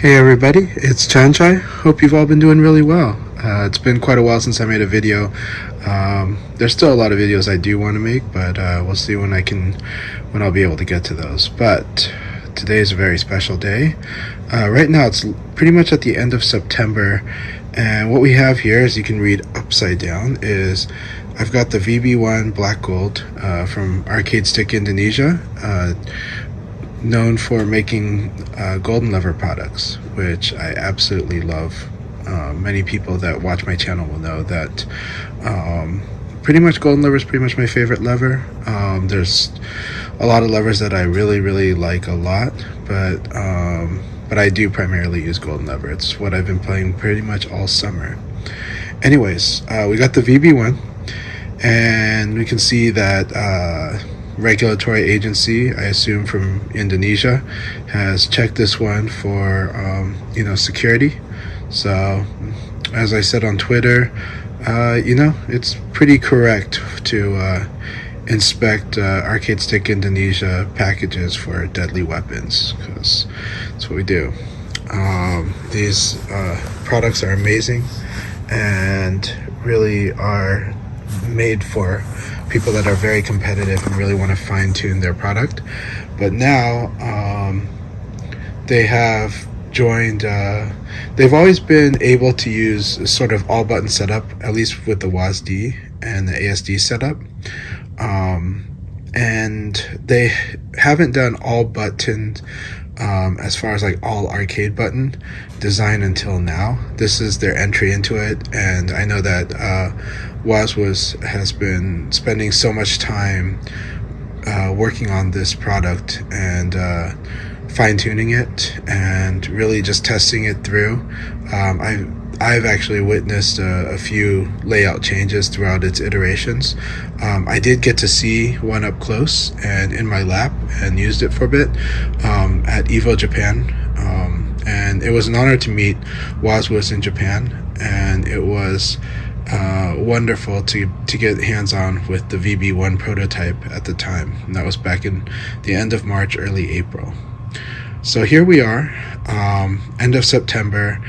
Hey everybody, it's Chanchai. Hope you've all been doing really well. It's been quite a while since I made a video. There's still a lot of videos I do want to make, but we'll see when I'll be able to get to those. But today is a very special day. Right now it's pretty much at the end of September, and what we have here, as you can read upside down, is I've got the VB1 Black Gold from Arcade Stick Indonesia, known for making golden lever products, which I absolutely love. Many people that watch my channel will know that pretty much golden lever is pretty much my favorite lever. There's a lot of levers that I really like a lot, but I do primarily use golden lever. It's what I've been playing pretty much all summer. Anyways, we got the VB1, and we can see that regulatory agency, I assume from Indonesia, has checked this one for security. So as I said on Twitter, it's pretty correct to inspect Arcade Stick Indonesia packages for deadly weapons, because that's what we do. These products are amazing and really are made for people that are very competitive and really want to fine-tune their product. But now they have joined, they've always been able to use a sort of all-button setup, at least with the WASD and the ASD setup, and they haven't done all button as far as like all arcade button design until now. This is their entry into it, and I know that has been spending so much time working on this product and fine-tuning it and really just testing it through. I've actually witnessed a few layout changes throughout its iterations. I did get to see one up close and in my lap and used it for a bit at EVO Japan, and it was an honor to meet was in Japan, and it was wonderful to get hands-on with the VB1 prototype at the time, and that was back in the end of March, early April. So here we are, end of September,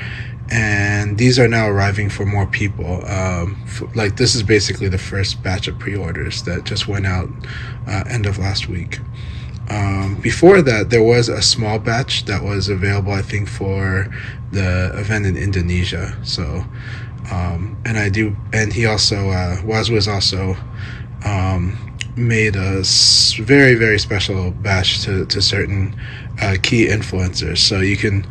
and these are now arriving for more people. Like, this is basically the first batch of pre-orders that just went out end of last week. Before that, there was a small batch that was available, I think, for the event in Indonesia. So and he also was also made a very special batch to certain key influencers, so you can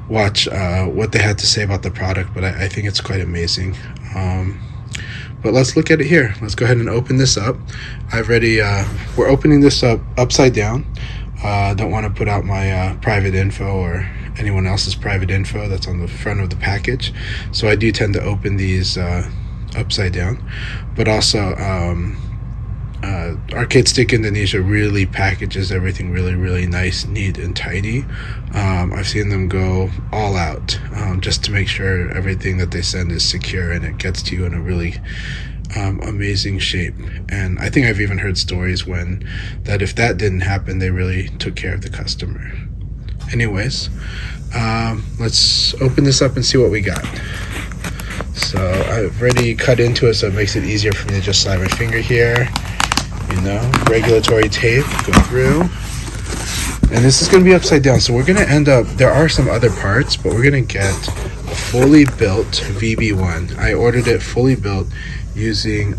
watch what they had to say about the product. But I think it's quite amazing. But let's look at it here. Let's go ahead and open this up. We're opening this up upside down. Don't want to put out my private info or anyone else's private info that's on the front of the package, so I do tend to open these upside down. But also Arcade Stick Indonesia really packages everything really nice, neat, and tidy. I've seen them go all out just to make sure everything that they send is secure and it gets to you in a really amazing shape. And I think I've even heard stories that if that didn't happen, they really took care of the customer. Anyways, let's open this up and see what we got. So I've already cut into it, so it makes it easier for me to just slide my finger here. Regulatory tape, go through. And this is going to be upside down, so we're going to end up, there are some other parts, but we're going to get a fully built VB1. I ordered it fully built using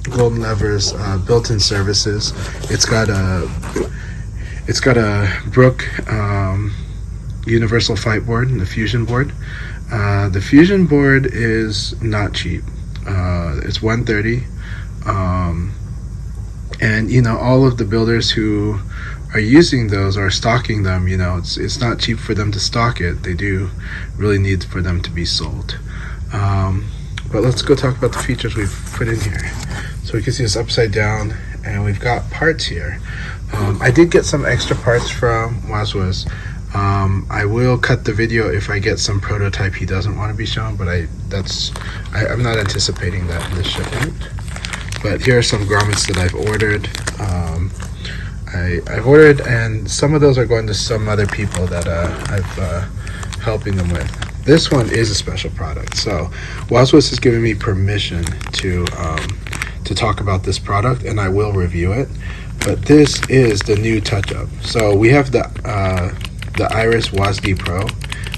Golden Lever's built-in services. It's got a Brook Universal Fight board and the Fusion board. The Fusion board is not cheap. It's $130. And all of the builders who are using those or stocking them, it's not cheap for them to stock it. They do really need for them to be sold. But let's go talk about the features we've put in here. So we can see this upside down, and we've got parts here. I did get some extra parts from Wazwaz. I will cut the video if I get some prototype he doesn't want to be shown, but I'm not anticipating that in this shipment. But here are some grommets that I've ordered. I've ordered, and some of those are going to some other people that I've helping them with. This one is a special product, so Waswas has given me permission to talk about this product, and I will review it. But this is the new touch-up. So we have the Iris WASD Pro.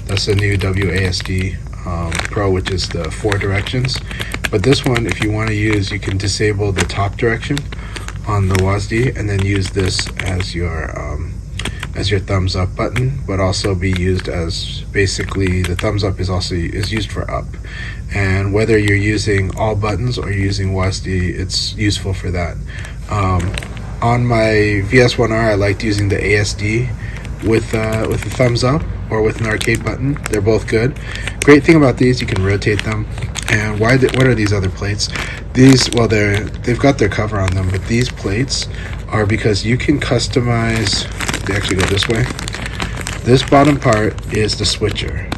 That's the new WASD Pro, which is the 4 directions. But this one, if you want to use, you can disable the top direction on the WASD and then use this as your thumbs up button, but also be used as, basically the thumbs up is used for up. And whether you're using all buttons or using WASD, it's useful for that. On my VS1R, I liked using the ASD with the thumbs up or with an arcade button. They're both good. Great thing about these, you can rotate them. And what are these other plates? These, well, they've got their cover on them, but these plates are because you can customize. They actually go this way. This bottom part is the switcher.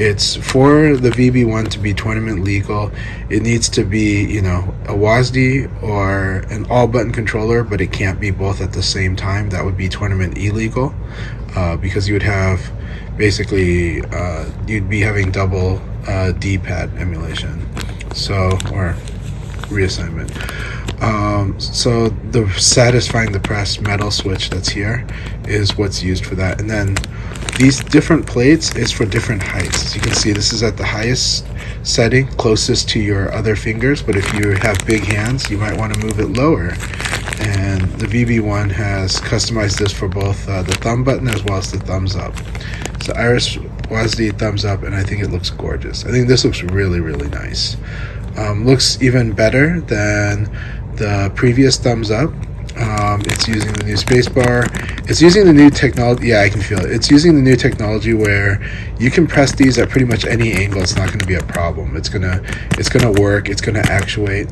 It's for the VB1 to be tournament legal. It needs to be, you know, a WASD or an all button controller, but it can't be both at the same time. That would be tournament illegal, because you would have basically you'd be having double D-pad emulation, or reassignment. So the satisfying the press metal switch that's here is what's used for that. And then these different plates is for different heights. As you can see, this is at the highest setting, closest to your other fingers, but if you have big hands, you might want to move it lower. And the VB1 has customized this for both the thumb button as well as the thumbs up. So Iris WASD thumbs up, and I think it looks gorgeous. I think this looks really, really nice. Looks even better than the previous thumbs up. It's using the new spacebar. It's using the new technology. Yeah, I can feel it. It's using the new technology where you can press these at pretty much any angle. It's not going to be a problem. It's gonna work. It's gonna actuate.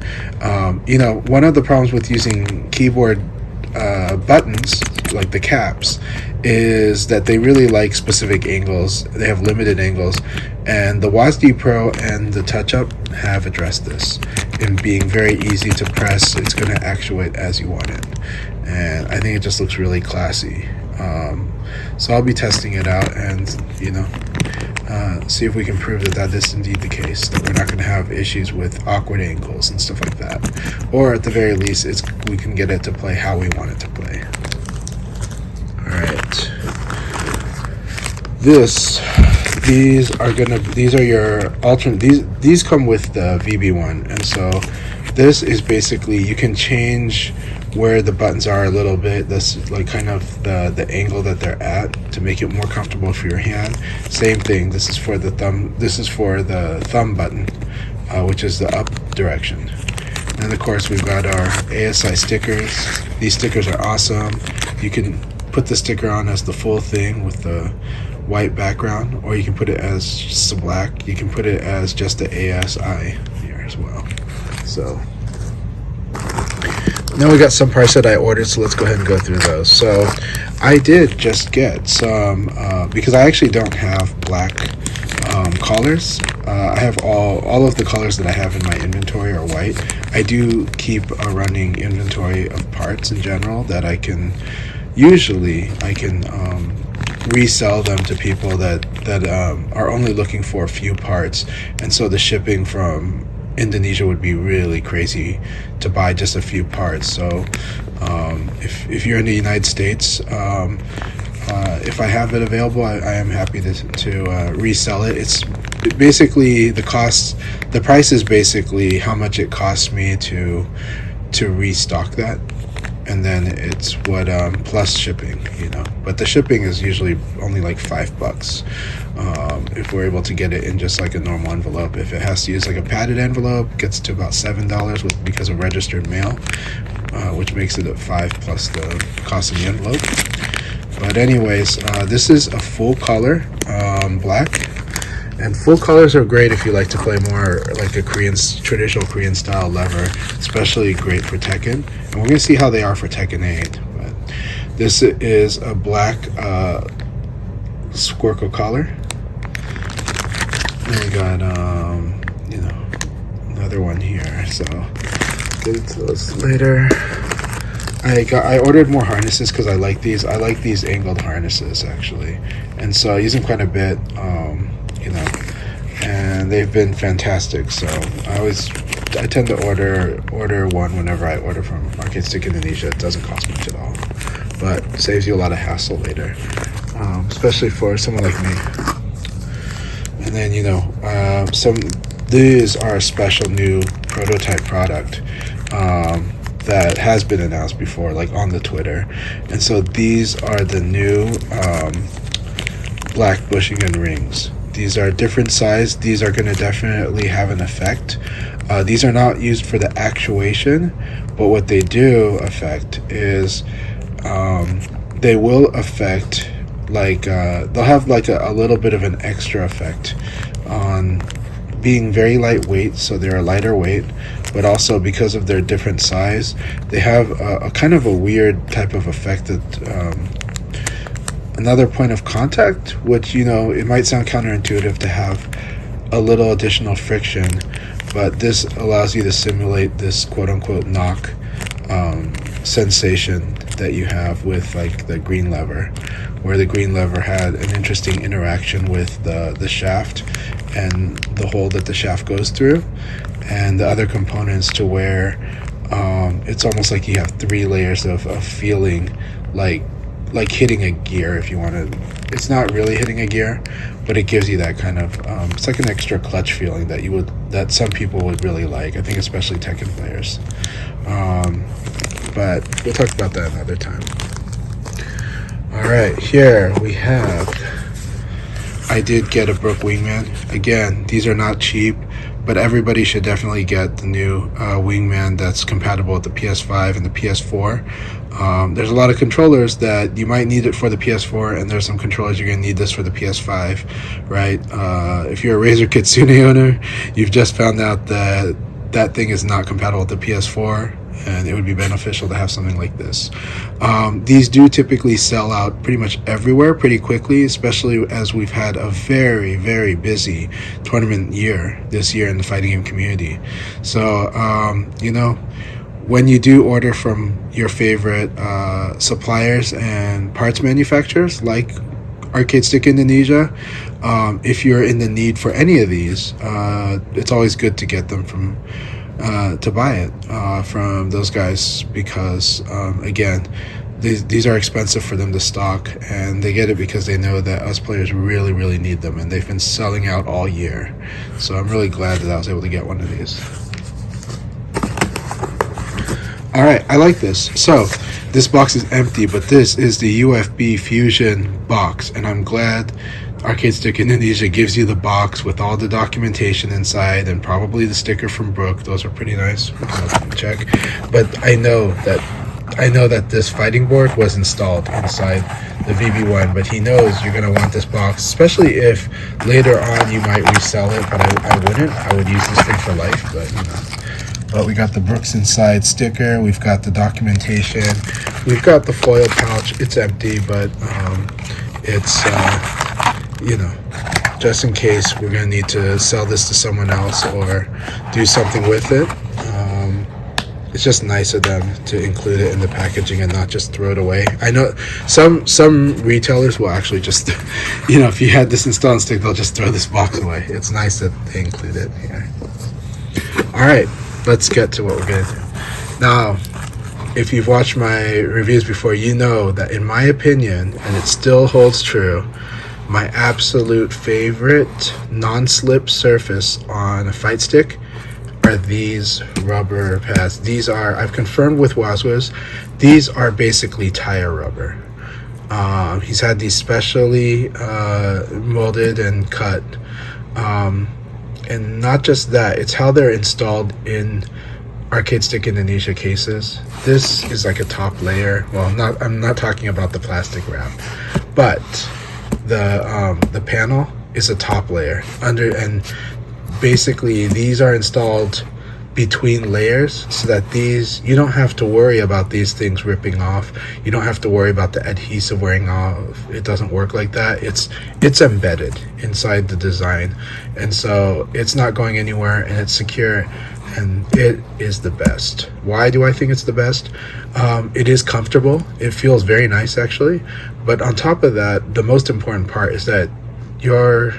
You know, one of the problems with using keyboard buttons, like the caps, is that they really like specific angles. They have limited angles, and the WASD Pro and the touch-up have addressed this in being very easy to press. It's going to actuate as you want it, and I think it just looks really classy. So I'll be testing it out and, you know, see if we can prove that is indeed the case, that we're not going to have issues with awkward angles and stuff like that, or at the very least we can get it to play how we want it to play. Alright, these are your alternate. These come with the VB1, and so this is basically, you can change where the buttons are a little bit. That's like kind of the angle that they're at to make it more comfortable for your hand. Same thing, this is for the thumb button, which is the up direction. And of course we've got our ASI stickers. These stickers are awesome. You can put the sticker on as the full thing with the white background, or you can put it as just a black. You can put it as just the ASI here as well. So now we got some parts that I ordered, so let's go ahead and go through those. So I did just get some, because I actually don't have black collars. I have all of the colors that I have in my inventory are white. I do keep a running inventory of parts in general that I can resell them to people that are only looking for a few parts, and so the shipping from Indonesia would be really crazy to buy just a few parts. So if you're in the United States, if I have it available, I am happy to resell it. It's basically the price is basically how much it costs me to restock that, and then it's what plus shipping, you know. But the shipping is usually only like $5 if we're able to get it in just like a normal envelope. If it has to use like a padded envelope, it gets to about $7 because of registered mail, which makes it at $5 plus the cost of the envelope. But anyways, this is a full color black, and full colors are great if you like to play more like a traditional Korean style lever, especially great for Tekken. And we're gonna see how they are for Tekken 8. But this is a black Squircle collar. And we got you know, another one here. So get into those later. I ordered more harnesses because I like these. I like these angled harnesses actually, and so I use them quite a bit, you know, and they've been fantastic. So I tend to order one whenever I order from Arcade Stick Indonesia. It doesn't cost much at all, but saves you a lot of hassle later, especially for someone like me. And then, you know, these are a special new prototype product that has been announced before, like on the Twitter. And so these are the new black bushing and rings. These are different size. These are going to definitely have an effect. These are not used for the actuation, but what they do affect is they will affect, like they'll have like a little bit of an extra effect on being very lightweight, so they're a lighter weight, but also because of their different size, they have a kind of a weird type of effect that another point of contact, which, you know, it might sound counterintuitive to have a little additional friction, but this allows you to simulate this quote-unquote knock sensation that you have with like the green lever, where the green lever had an interesting interaction with the shaft and the hole that the shaft goes through, and the other components, to where it's almost like you have 3 layers of feeling like hitting a gear, if you want to. It's not really hitting a gear, but it gives you that kind of it's like an extra clutch feeling that some people would really like. I think especially Tekken players. But we'll talk about that another time. All right, here we have. I did get a Brook Wingman. Again, these are not cheap, but everybody should definitely get the new Wingman that's compatible with the PS5 and the PS4. There's a lot of controllers that you might need it for the PS4, and there's some controllers you're going to need this for the PS5, right? If you're a Razer Kitsune owner, you've just found out that that thing is not compatible with the PS4, and it would be beneficial to have something like this. These do typically sell out pretty much everywhere pretty quickly, especially as we've had a very, very busy tournament year this year in the fighting game community. So, you know, when you do order from your favorite suppliers and parts manufacturers like Arcade Stick Indonesia, if you're in the need for any of these, it's always good to get them from to buy it from those guys, because again, these are expensive for them to stock, and they get it because they know that us players really, really need them, and they've been selling out all year. So I'm really glad that I was able to get one of these. All right, I like this. So this box is empty, but this is the UFB Fusion box, and I'm glad Arcade Stick Indonesia gives you the box with all the documentation inside, and probably the sticker from Brook. Those are pretty nice. Check. But I know that this fighting board was installed inside the VB1, but he knows you're gonna want this box, especially if later on you might resell it. But I wouldn't. I would use this thing for life. But you know. But we got the Brooks Inside sticker, we've got the documentation, we've got the foil pouch. It's empty, but it's you know, just in case we're gonna need to sell this to someone else or do something with it. It's just nice of them to include it in the packaging and not just throw it away. I know some retailers will actually just, you know, if you had this installed on stick, they'll just throw this box away. It's nice that they include it here. All right. Let's get to what we're going to do. Now, if you've watched my reviews before, you know that in my opinion, and it still holds true, my absolute favorite non-slip surface on a fight stick are these rubber pads. These are, I've confirmed with Waswas, these are basically tire rubber. He's had these specially molded and cut. And not just that, it's how they're installed in Arcade Stick Indonesia cases. This is like a top layer. Well, I'm not talking about the plastic wrap, but the panel is a top layer under, and basically these are installed between layers so that these, you don't have to worry about these things ripping off. You don't have to worry about the adhesive wearing off. It doesn't work like that. It's embedded inside the design, and so it's not going anywhere, and it's secure, and it is the best. Why do I think it's the best? It is comfortable. It feels very nice actually, But on top of that, the most important part is that your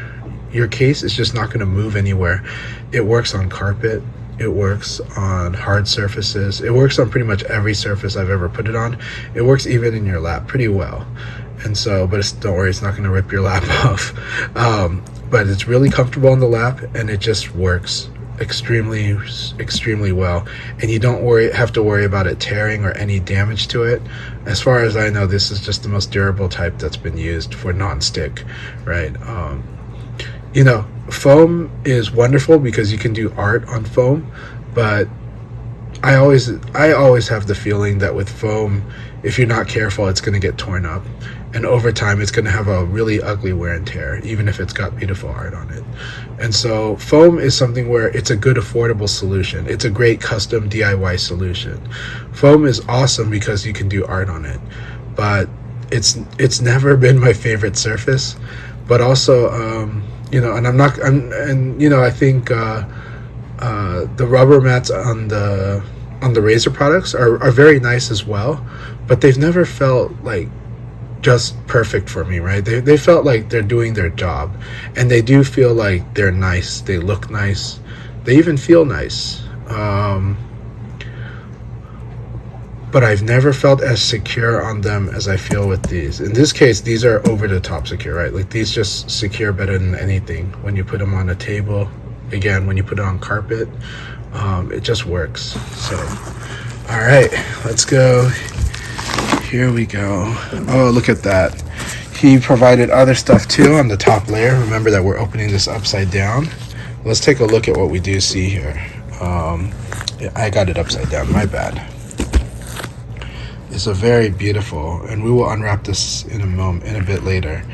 case is just not going to move anywhere. It works on carpet, it works on hard surfaces, it works on pretty much every surface I've ever put it on. It works even in your lap pretty well. And so, but don't worry, it's not going to rip your lap off. But it's really comfortable on the lap, and it just works extremely well, and you don't have to worry about it tearing or any damage to it. As far as I know, this is just the most durable type that's been used for non-stick, right? You know, foam is wonderful because you can do art on foam, but I always have the feeling that with foam, if you're not careful, it's going to get torn up, and over time it's going to have a really ugly wear and tear, even if it's got beautiful art on it. And so foam is something where it's a good affordable solution. It's a great custom DIY solution. Foam is awesome because you can do art on it, but it's never been my favorite surface. But also, you know, I think the rubber mats on the Razer products are very nice as well, but they've never felt like just perfect for me, right? They felt like they're doing their job, and they do feel like they're nice, they look nice, they even feel nice, but I've never felt as secure on them as I feel with these. In this case, these are over the top secure, right? Like, these just secure better than anything. When you put them on a table, again, when you put it on carpet, it just works. So, all right, let's go. Here we go. Oh, look at that. He provided other stuff too on the top layer. Remember that we're opening this upside down. Let's take a look at what we do see here. Yeah, I got it upside down, my bad. It's a very beautiful, and we will unwrap this in a bit later.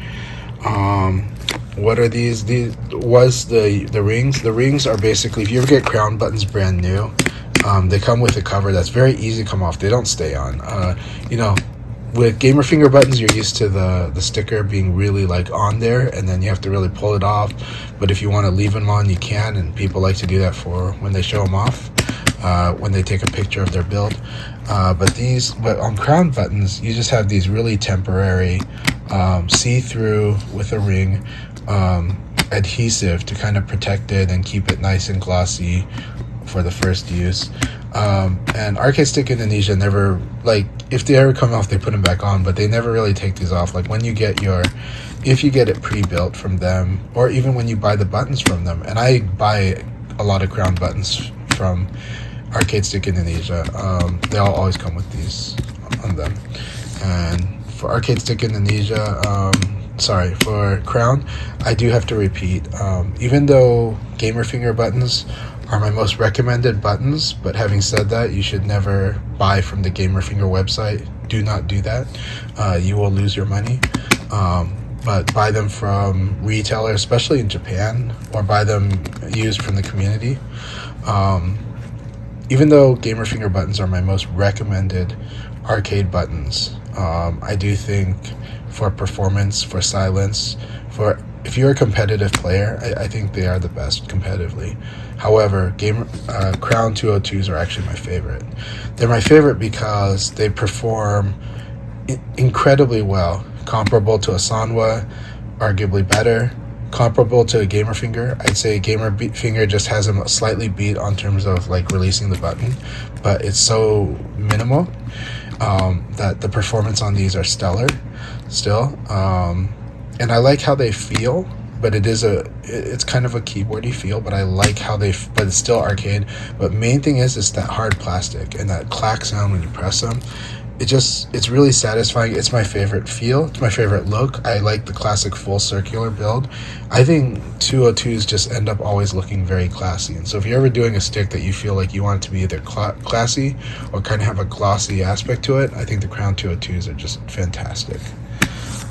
What are these? These was the rings. The rings are basically, if you ever get crown buttons brand new, they come with a cover that's very easy to come off. They don't stay on. You know, with gamer finger buttons, you're used to the sticker being really like on there, and then you have to really pull it off. But if you want to leave them on, you can, and people like to do that for when they show them off, when they take a picture of their build. But on crown buttons, you just have these really temporary see-through with a ring adhesive to kind of protect it and keep it nice and glossy for the first use. And Arcade Stick Indonesia never, like, if they ever come off, they put them back on, but they never really take these off. Like, when you get if you get it pre-built from them, or even when you buy the buttons from them, and I buy a lot of crown buttons from Arcade Stick Indonesia, they'll always come with these on them. And for Arcade Stick Indonesia, for crown, I do have to repeat, even though gamer finger buttons are my most recommended buttons, but having said that, you should never buy from the gamer finger website. Do not do that. You will lose your money. But buy them from retailers, especially in Japan, or buy them used from the community. Even though gamer finger buttons are my most recommended arcade buttons, I do think for performance, for silence, if you're a competitive player, I think they are the best competitively. However, Crown 202s are actually my favorite. They're my favorite because they perform incredibly well, comparable to a Sanwa, arguably better. Comparable to a gamer finger. I'd say gamer finger just has them slightly beat on terms of like releasing the button, but it's so minimal that the performance on these are stellar still. And I like how they feel, but it's kind of a keyboardy feel, but I like how but it's still arcade. But main thing is that hard plastic and that clack sound when you press them. It's really satisfying. It's my favorite feel. It's my favorite look. I like the classic full circular build. I think 202s just end up always looking very classy. And so if you're ever doing a stick that you feel like you want it to be either classy or kind of have a glossy aspect to it, I think the Crown 202s are just fantastic.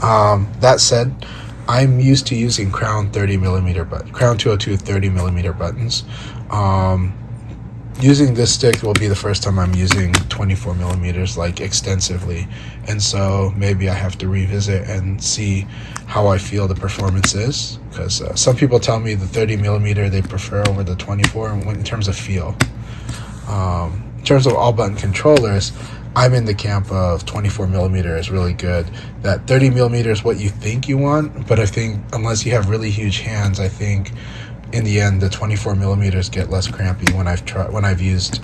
That said, I'm used to using Crown 202 30mm buttons. Using this stick will be the first time I'm using 24mm like extensively, and so maybe I have to revisit and see how I feel the performance is, because some people tell me the 30mm they prefer over the 24 in terms of feel. In terms of all button controllers, I'm in the camp of 24 millimeter is really good. That 30 millimeter is what you think you want, but I think unless you have really huge hands, I think in the end the 24 millimeters get less crampy when I've used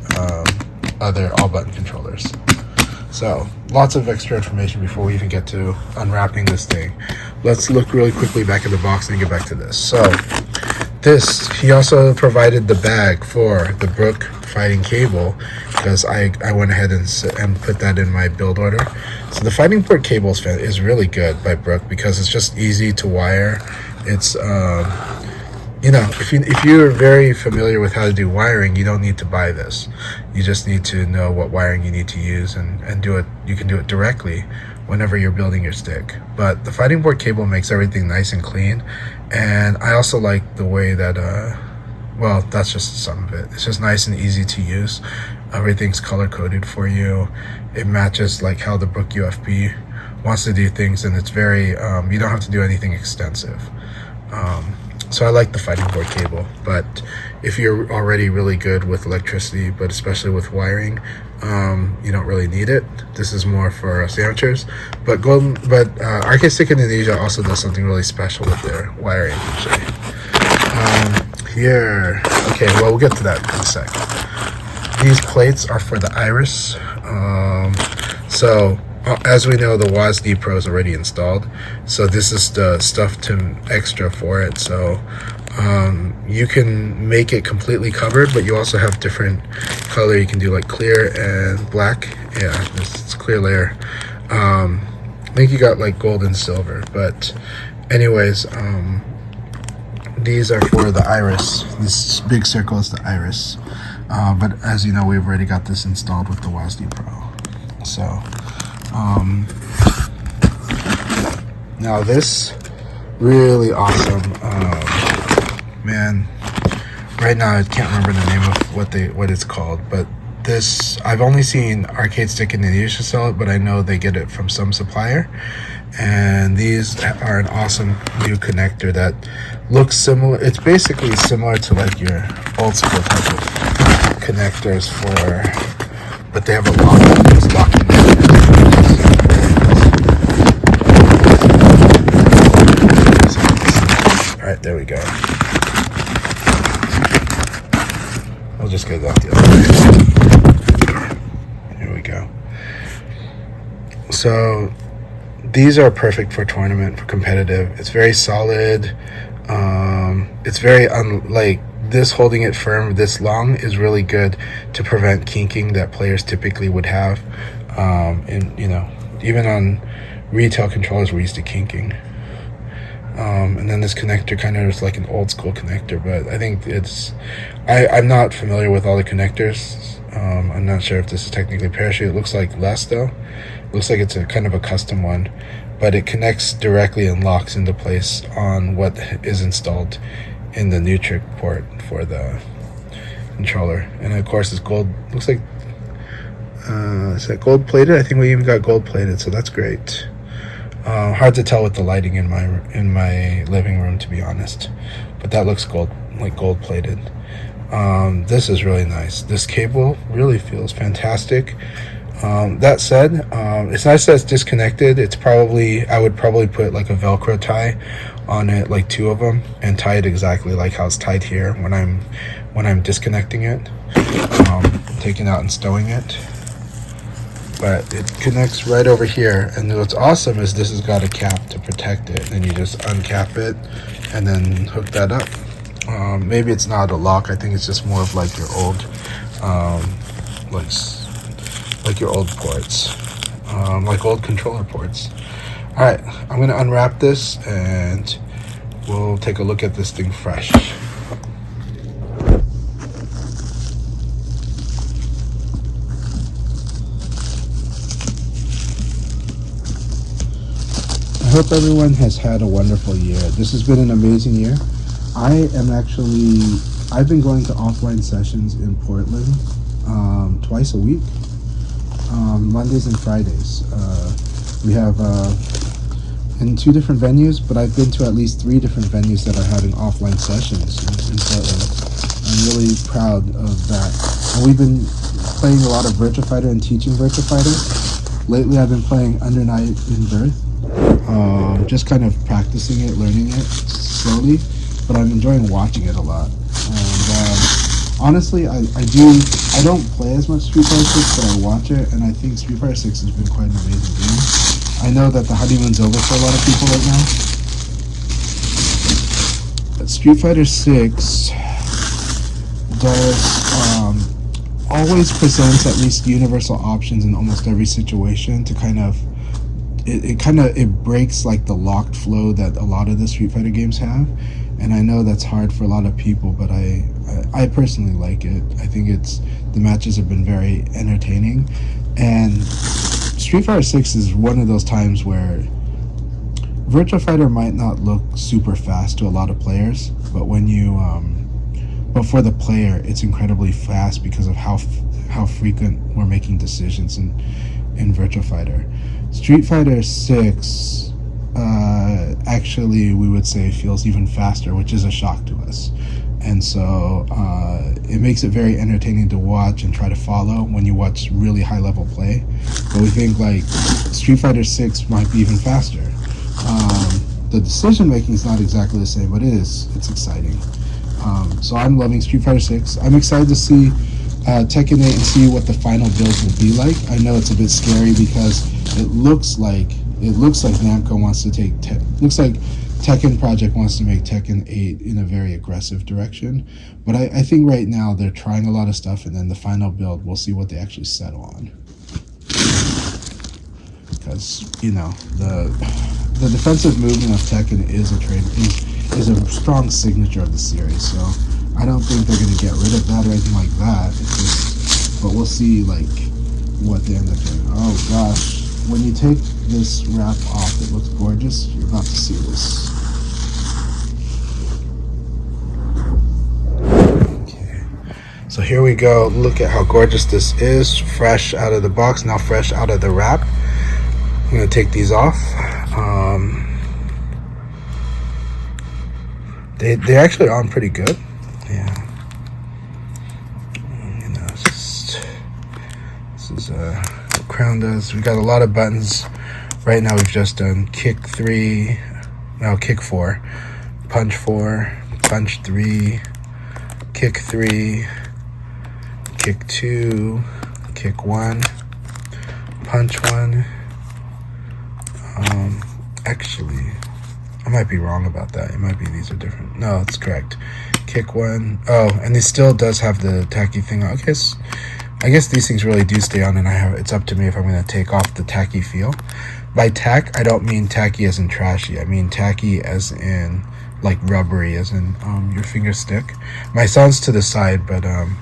other all button controllers. So lots of extra information before we even get to unwrapping this thing. Let's look really quickly back at the box and get back to this. So this, he also provided the bag for the Brook fighting cable, because I went ahead and put that in my build order. So the fighting port cable is really good by Brook because it's just easy to wire. It's you know, if you're very familiar with how to do wiring, you don't need to buy this. You just need to know what wiring you need to use and do it. You can do it directly whenever you're building your stick. But the fighting port cable makes everything nice and clean, and I also like the way that well, that's just some of it. It's just nice and easy to use. Everything's color coded for you. It matches like how the Brook UFB wants to do things, and it's very you don't have to do anything extensive. So I like the fighting port cable, but if you're already really good with electricity, but especially with wiring, you don't really need it. This is more for us amateurs. But Arcade Stick Indonesia also does something really special with their wiring, actually. Here, okay, well, we'll get to that in a sec. These plates are for the iris. So as we know, the WASD Pro is already installed, so this is the stuff to extra for it. So you can make it completely covered, but you also have different color. You can do like clear and black. Yeah, it's clear layer. I think you got like gold and silver, but anyways, these are for the iris. This big circle is the iris, but as you know, we've already got this installed with the WASD Pro. So now this really awesome, man, right now I can't remember the name of what it's called, but this, I've only seen Arcade Stick Indonesia sell it, but I know they get it from some supplier. And these are an awesome new connector that looks similar. It's basically similar to like your old school type of connectors but they have a locking mechanism. All right, there we go. I'll just get it off the other way. Here we go. So these are perfect for tournament, for competitive. It's very solid. It's very like this, holding it firm this long is really good to prevent kinking that players typically would have. And you know, even on retail controllers, we're used to kinking. And then this connector kind of is like an old school connector, but I think I'm not familiar with all the connectors. I'm not sure if this is technically parachute. It looks like less though. It looks like it's a kind of a custom one, but it connects directly and locks into place on what is installed in the Nutric port for the controller. And of course it's gold. Looks like is that gold plated? I think we even got gold plated, so that's great. Hard to tell with the lighting in my living room, to be honest, but that looks gold plated. This is really nice. This cable really feels fantastic. That said, it's nice that it's disconnected. I would probably put like a Velcro tie on it, like 2 of them, and tie it exactly like how it's tied here when I'm disconnecting it, taking out and stowing it. But it connects right over here, and what's awesome is this has got a cap to protect it, and you just uncap it and then hook that up. Maybe it's not a lock. I think it's just more of like your old like your old ports, like old controller ports. All right, I'm gonna unwrap this and we'll take a look at this thing fresh. I hope everyone has had a wonderful year. This has been an amazing year. I've been going to offline sessions in Portland twice a week, Mondays and Fridays. We have in 2 different venues, but I've been to at least 3 different venues that are having offline sessions in Portland. I'm really proud of that. And we've been playing a lot of Virtua Fighter and teaching Virtua Fighter. Lately I've been playing Under Night in Birth. Just kind of practicing it, learning it slowly, but I'm enjoying watching it a lot. And honestly, I don't play as much Street Fighter 6, but I watch it, and I think Street Fighter 6 has been quite an amazing game. I know that the honeymoon's over for a lot of people right now. But Street Fighter 6 does always presents at least universal options in almost every situation to kind of it breaks like the locked flow that a lot of the Street Fighter games have, and I know that's hard for a lot of people, but I personally like it. I think the matches have been very entertaining, and Street Fighter 6 is one of those times where Virtua Fighter might not look super fast to a lot of players, but when you but for the player it's incredibly fast because of how frequent we're making decisions in Virtua Fighter. Street Fighter 6 actually we would say feels even faster, which is a shock to us, and so it makes it very entertaining to watch and try to follow when you watch really high level play. But we think like Street Fighter 6 might be even faster. The decision making is not exactly the same, but it's exciting. So I'm loving Street Fighter 6. I'm excited to see Tekken 8 and see what the final build will be like. I know it's a bit scary because it looks like Namco wants to take looks like Tekken Project wants to make Tekken 8 in a very aggressive direction. But I think right now they're trying a lot of stuff, and then the final build we'll see what they actually settle on. Because the defensive movement of Tekken is a strong signature of the series, so I don't think they're going to get rid of that or anything like that. But we'll see like what they end up doing. Oh gosh, when you take this wrap off, it looks gorgeous. You're about to see this. Okay, so here we go. Look at how gorgeous this is, fresh out of the box, now fresh out of the wrap. I'm going to take these off. They actually are on pretty good. Yeah. This is what Crown does. We got a lot of buttons. Right now we've just done kick 3, now kick 4, punch 4, punch 3, kick 3, kick 2, kick 1, punch 1. Actually, I might be wrong about that. It might be these are different. No, it's correct. Kick 1. Oh, and it still does have the tacky thing. I guess these things really do stay on, and it's up to me if I'm going to take off the tacky feel. By tack, I don't mean tacky as in trashy. I mean tacky as in like rubbery, as in your finger stick. My son's to the side, but I'm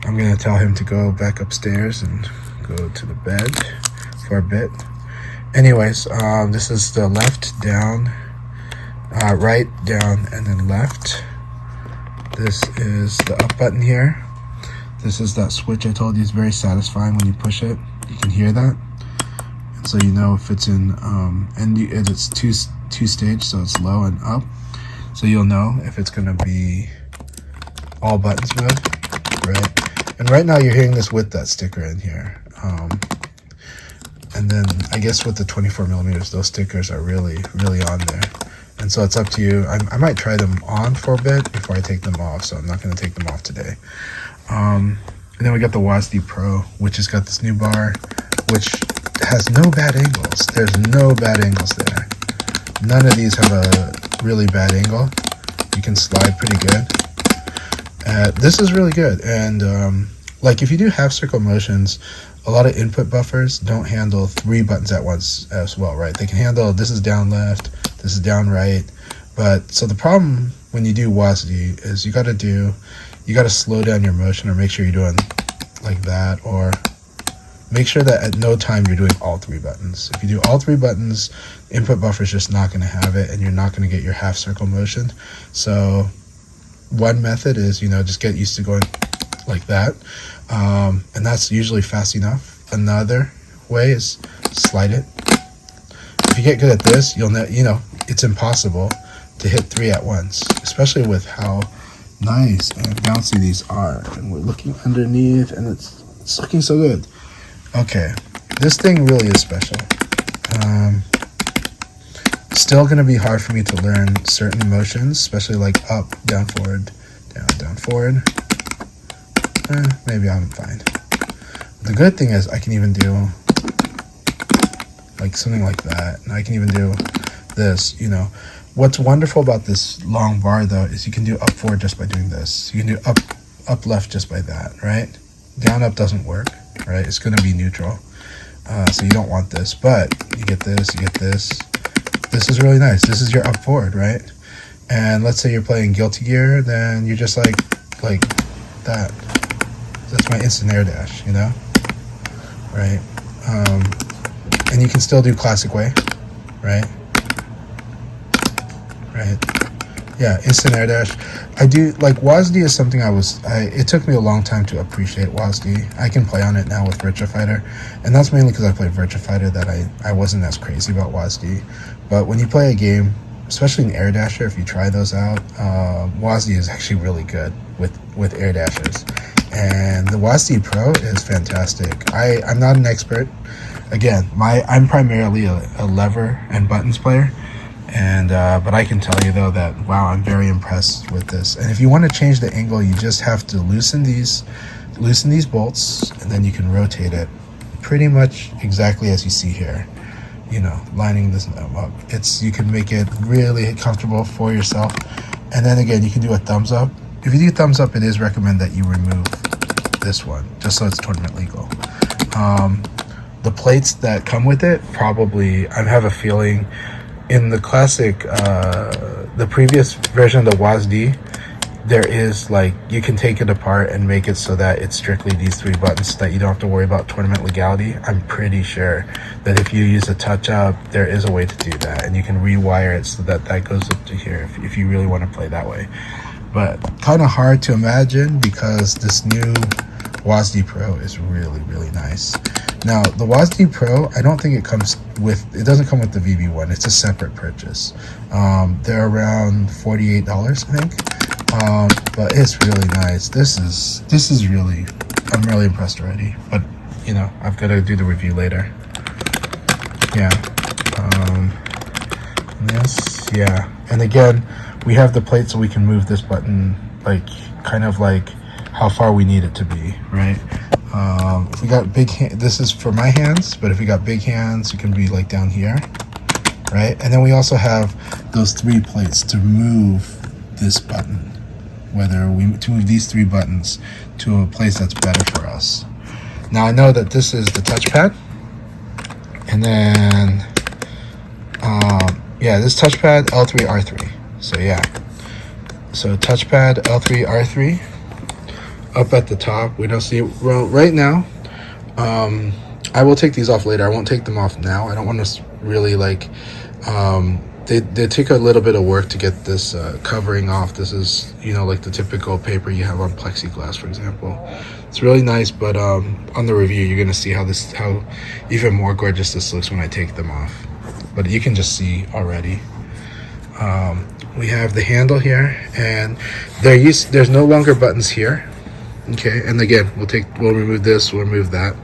going to tell him to go back upstairs and go to the bed for a bit. Anyways, this is the left, down, right, down, and then left. This is the up button here. This is that switch I told you is very satisfying when you push it. You can hear that. And so you know if it's in, and it's two stage, so it's low and up. So you'll know if it's going to be all buttons mode, right? And right now you're hearing this with that sticker in here. And then I guess with the 24 millimeters, those stickers are really, really on there. And so it's up to you. I might try them on for a bit before I take them off, so I'm not going to take them off today. And then we got the WASD Pro, which has got this new bar, which has no bad angles. There's no bad angles there. None of these have a really bad angle. You can slide pretty good. This is really good. And like if you do half circle motions, a lot of input buffers don't handle 3 buttons at once as well, right? They can handle this is down left, this is down right. But so the problem when you do WASD is you got to slow down your motion, or make sure you're doing like that, or make sure that at no time you're doing all 3 buttons. If you do all 3 buttons, input buffer is just not going to have it, and you're not going to get your half circle motion. So one method is, just get used to going like that, and that's usually fast enough. Another way is slide it. If you get good at this, you'll know, it's impossible to hit 3 at once, especially with how nice and bouncy these are. And we're looking underneath, and it's looking so good. Okay, this thing really is special. Still going to be hard for me to learn certain motions, especially like up, down, forward, down, forward. Maybe I'm fine. The good thing is I can even do like something like that, and I can even do this, you know. What's wonderful about this long bar though is you can do up, forward just by doing this. You can do up, left just by that, right? Down, up doesn't work, right? It's going to be neutral. So you don't want this, but you get this, you get this. This is really nice. This is your up, forward, right? And let's say you're playing Guilty Gear, then you're just like that. That's my instant air dash, you know? Right? And you can still do classic way, right? Right? Yeah, instant air dash. I do, like, WASD is something it took me a long time to appreciate WASD. I can play on it now with Virtua Fighter, and that's mainly because I played Virtua Fighter that I wasn't as crazy about WASD. But when you play a game, especially in Air Dasher, if you try those out, WASD is actually really good with Air Dashers. And the WASD Pro is fantastic. I'm not an expert. Again, I'm primarily a lever and buttons player. And but I can tell you though that wow, I'm very impressed with this. And if you want to change the angle, you just have to loosen these bolts, and then you can rotate it pretty much exactly as you see here. You know, lining this up. You can make it really comfortable for yourself. And then again, you can do a thumbs up. If you do thumbs up, it is recommended that you remove this one just so it's tournament legal. The plates that come with it, probably, I have a feeling. In the classic, the previous version of the WASD, there is like, you can take it apart and make it so that it's strictly these three buttons so that you don't have to worry about tournament legality. I'm pretty sure that if you use a touch up, there is a way to do that, and you can rewire it so that that goes up to here if you really want to play that way. But kind of hard to imagine because this new WASD Pro is really, really nice. Now, the WASD Pro, I don't think it doesn't come with the VB1. It's a separate purchase. They're around $48, I think. But it's really nice. This is really, I'm really impressed already. But, you know, I've got to do the review later. Yeah. Yeah. And again, we have the plate so we can move this button, like, kind of like how far we need it to be, right? If we got big hands, this is for my hands, but if we got big hands, it can be like down here, right? And then we also have those three plates to move this button, to move these three buttons to a place that's better for us. Now I know that this is the touchpad, and then, yeah, this touchpad, L3, R3. So yeah, so touchpad, L3, R3. Up at the top, we don't see, well, right now, I will take these off later. I won't take them off now. I don't want to really like, they take a little bit of work to get this covering off. This is, you know, like the typical paper you have on plexiglass, for example. It's really nice, but on the review, you're going to see how even more gorgeous this looks when I take them off. But you can just see already. We have the handle here, and there's no longer buttons here. Okay, and again, we'll remove this, we'll remove that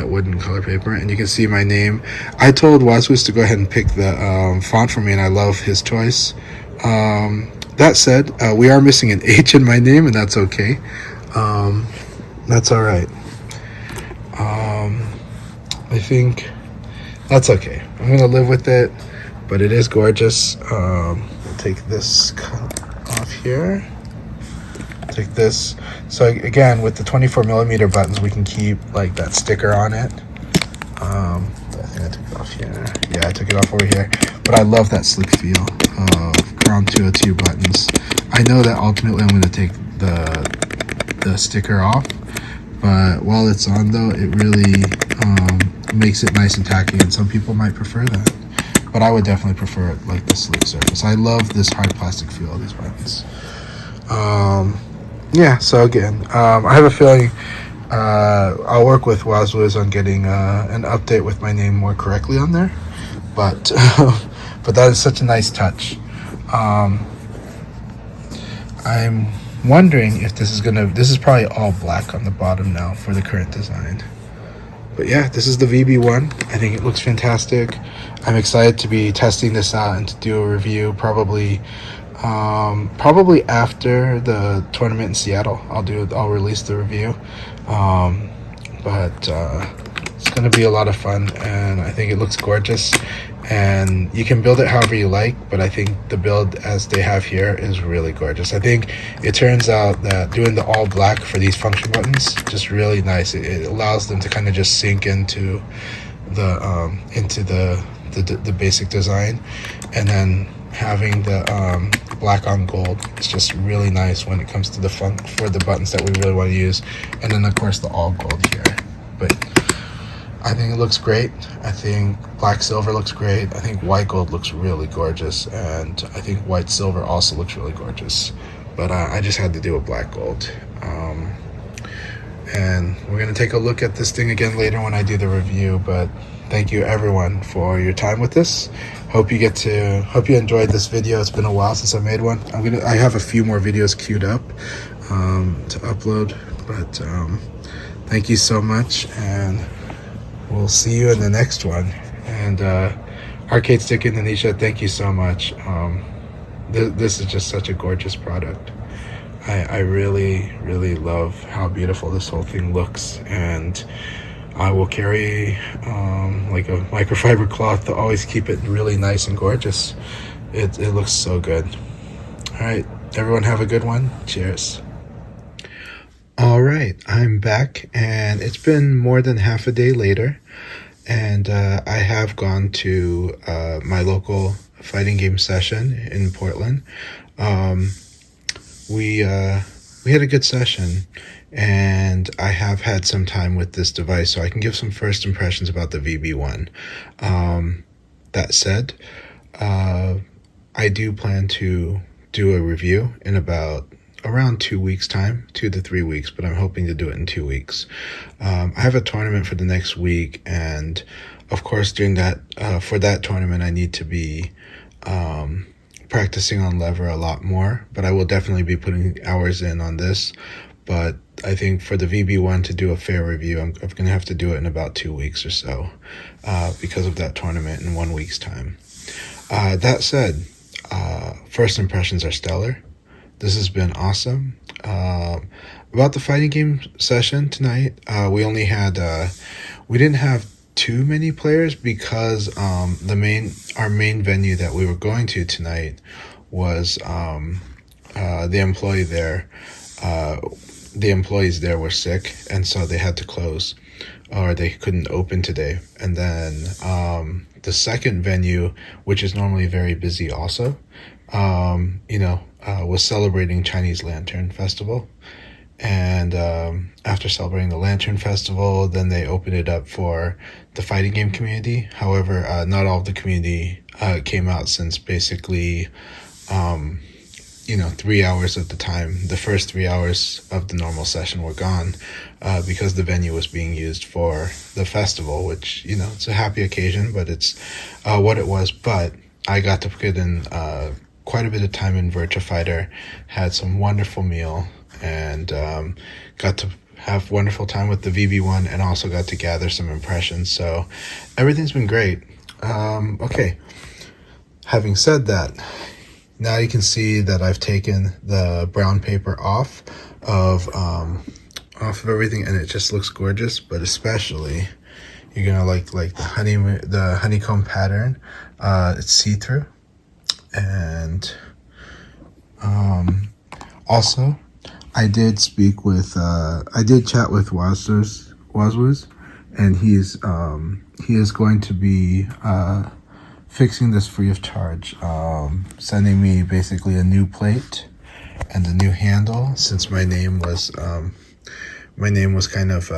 wooden color paper, and you can see my name. I told Waswis to go ahead and pick the font for me, and I love his choice. That said, we are missing an H in my name, and that's okay. That's all right. I think that's okay. I'm gonna live with it, but it is gorgeous. We'll take this off here. Take this. So again, with the 24mm buttons, we can keep like that sticker on it. I think I took it off here. Yeah, I took it off over here. But I love that slick feel of Ground 202 buttons. I know that ultimately I'm going to take the sticker off, but while it's on though, it really makes it nice and tacky, and some people might prefer that. But I would definitely prefer it like the slick surface. I love this hard plastic feel of these buttons. Yeah, so again, I have a feeling I'll work with Waswiz on getting an update with my name more correctly on there, but but that is such a nice touch. wondering if this is probably all black on the bottom now for the current design. But yeah, this is the VB1. I think it looks fantastic. I'm excited to be testing this out and to do a review probably after the tournament in Seattle. I'll release the review. But it's gonna be a lot of fun, and I think it looks gorgeous. And you can build it however you like, but I think the build as they have here is really gorgeous. I think it turns out that doing the all black for these function buttons just really nice. It allows them to kind of just sink into the basic design, and then having the black on gold is just really nice when it comes to for the buttons that we really want to use, and then of course the all gold here. But I think it looks great. I think black silver looks great. I think white gold looks really gorgeous, and I think white silver also looks really gorgeous. But I just had to do a black gold. And we're gonna take a look at this thing again later when I do the review. But thank you everyone for your time with this. Hope you enjoyed this video. It's been a while since I made one. I have a few more videos queued up to upload. But thank you so much, and we'll see you in the next one. And Arcade Stick Indonesia, thank you so much. This is just such a gorgeous product. I really, really love how beautiful this whole thing looks, and I will carry like a microfiber cloth to always keep it really nice and gorgeous. It looks so good. All right, everyone have a good one. Cheers. All right, I'm back, and it's been more than half a day later, and I have gone to my local fighting game session in Portland. We had a good session, and I have had some time with this device, so I can give some first impressions about the VB1. That said, I do plan to do a review in around 2 weeks time, 2 to 3 weeks, but I'm hoping to do it in 2 weeks. I have a tournament for the next week, and of course during that for that tournament I need to be practicing on lever a lot more, but I will definitely be putting hours in on this. But I think for the VB1 to do a fair review, I'm gonna have to do it in about 2 weeks or so because of that tournament in 1 week's time. That said, first impressions are stellar. This has been awesome. About the fighting game session tonight, we didn't have too many players because our main venue that we were going to tonight was the employees there were sick, and so they had to close, or they couldn't open today. And then the second venue, which is normally very busy also, was celebrating Chinese Lantern Festival. And after celebrating the Lantern Festival, then they opened it up for the fighting game community. However, not all of the community came out, since basically 3 hours of the first 3 hours of the normal session were gone because the venue was being used for the festival, which, it's a happy occasion, but it's what it was. But I got to put in quite a bit of time in Virtua Fighter, had some wonderful meal, and got to have wonderful time with the VB1, and also got to gather some impressions. So everything's been great. Okay, having said that, now you can see that I've taken the brown paper off of everything, and it just looks gorgeous. But especially, you're gonna like the honeycomb pattern. It's see-through, and also I did chat with Wazwuz, and he is going to be fixing this free of charge, sending me basically a new plate and a new handle, since my name was kind of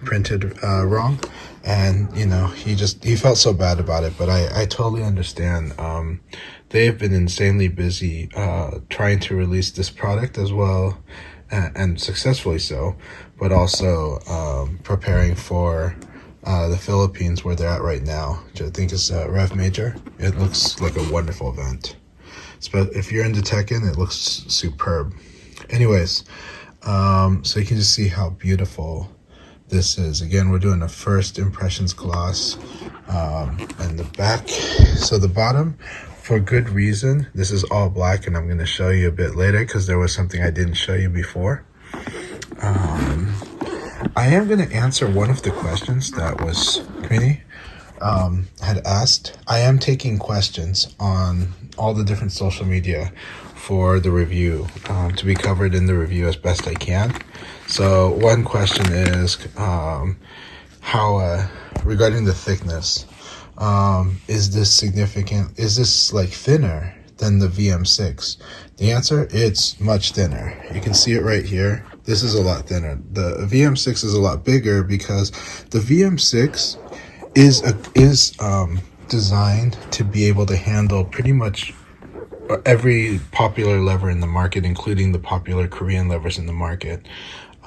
printed wrong. And he felt so bad about it, but I totally understand. They've been insanely busy trying to release this product as well, and successfully so, but also preparing for the Philippines, where they're at right now, which I think is Rev Major. It looks like a wonderful event. But if you're into Tekken, it looks superb. Anyways, so you can just see how beautiful this is. Again, we're doing a first impressions gloss, and the back. So the bottom, for good reason, this is all black, and I'm going to show you a bit later because there was something I didn't show you before. I am going to answer one of the questions that was community had asked. I am taking questions on all the different social media for the review, to be covered in the review as best I can. So one question is how regarding the thickness, is this significant? Is this like thinner than the VM6? The answer, it's much thinner. You can see it right here. This is a lot thinner. The VM6 is a lot bigger because the VM6 is designed to be able to handle pretty much every popular lever in the market, including the popular Korean levers in the market.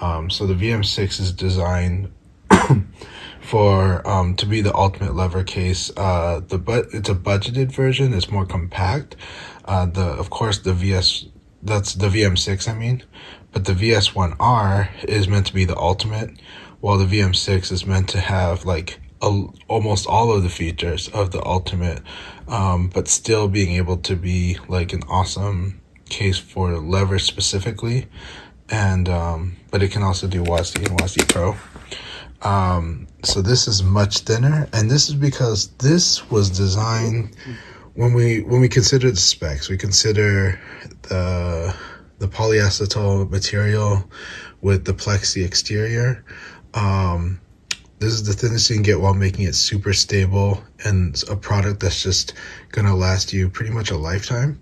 So the VM6 is designed for to be the ultimate lever case. It's a budgeted version. It's more compact. Of course the that's the VM6, I mean, but the VS1R is meant to be the ultimate, while the VM6 is meant to have like almost all of the features of the ultimate, but still being able to be like an awesome case for levers specifically, and but it can also do WASD and WASD Pro. So this is much thinner, and this is because this was designed when we consider the specs. We consider the polyacetal material with the plexi exterior. This is the thinnest you can get while making it super stable and a product that's just gonna last you pretty much a lifetime,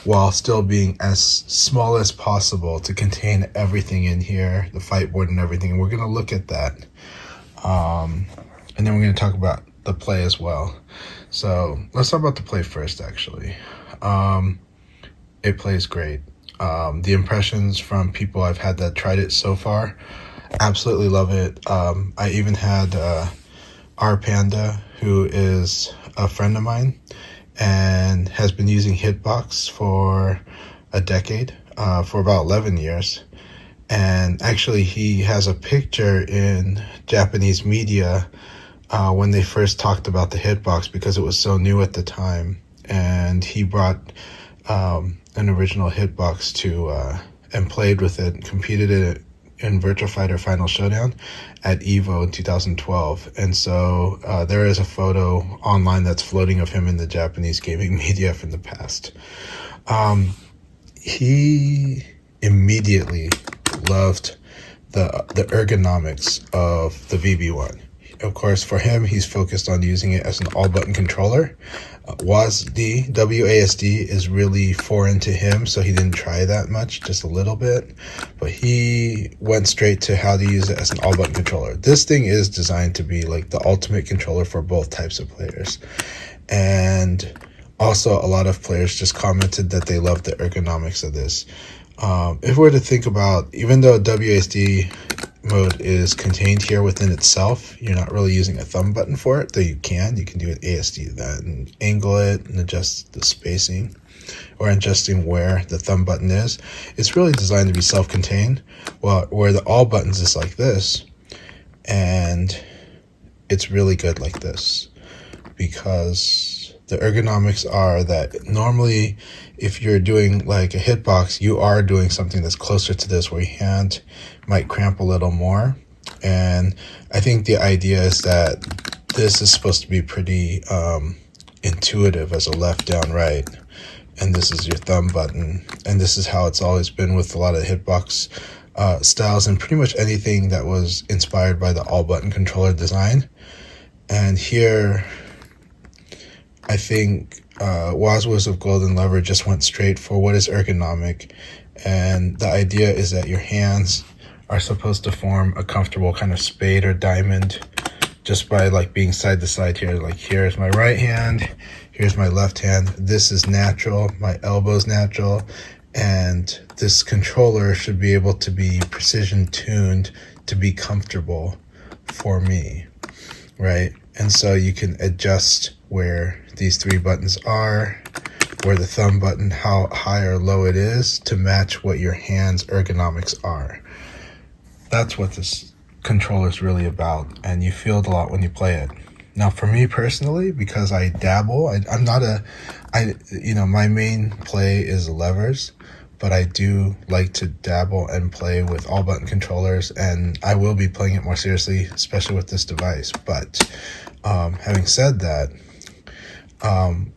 while still being as small as possible to contain everything in here, the fight board and everything. And we're gonna look at that, and then we're gonna talk about the play as well. So let's talk about the play first. Actually, it plays great. The impressions from people I've had that tried it so far, absolutely love it. I even had our Panda, who is a friend of mine and has been using Hitbox for a decade, for about 11 years. And actually he has a picture in Japanese media when they first talked about the Hitbox, because it was so new at the time. And he brought an original Hitbox to and played with it, competed in Virtua Fighter Final Showdown at EVO in 2012. And so there is a photo online that's floating of him in the Japanese gaming media from the past. He immediately loved the ergonomics of the VB1. Of course, for him, he's focused on using it as an all-button controller. WASD is really foreign to him, so he didn't try that much, just a little bit. But he went straight to how to use it as an all-button controller. This thing is designed to be like the ultimate controller for both types of players. And also, a lot of players just commented that they love the ergonomics of this. If we were to think about, even though WASD mode is contained here within itself, you're not really using a thumb button for it, though you can do an ASD that and angle it and adjust the spacing or adjusting where the thumb button is. It's really designed to be self-contained, well, where the all buttons is like this, and it's really good like this because the ergonomics are that normally if you're doing like a hitbox, you are doing something that's closer to this, where your hand might cramp a little more. And I think the idea is that this is supposed to be pretty intuitive as a left, down, right, and this is your thumb button. And this is how it's always been with a lot of hitbox styles and pretty much anything that was inspired by the all button controller design. And here I think Wazwas of Golden Lever just went straight for what is ergonomic, and the idea is that your hands are supposed to form a comfortable kind of spade or diamond just by like being side to side here. Like here's my right hand, here's my left hand. This is natural, my elbow's natural, and this controller should be able to be precision tuned to be comfortable for me, right? And so you can adjust where these three buttons are, where the thumb button, how high or low it is to match what your hands ergonomics are. That's what this controller is really about, and you feel it a lot when you play it. Now, for me personally, because I dabble, my main play is levers, but I do like to dabble and play with all button controllers, and I will be playing it more seriously, especially with this device. But having said that,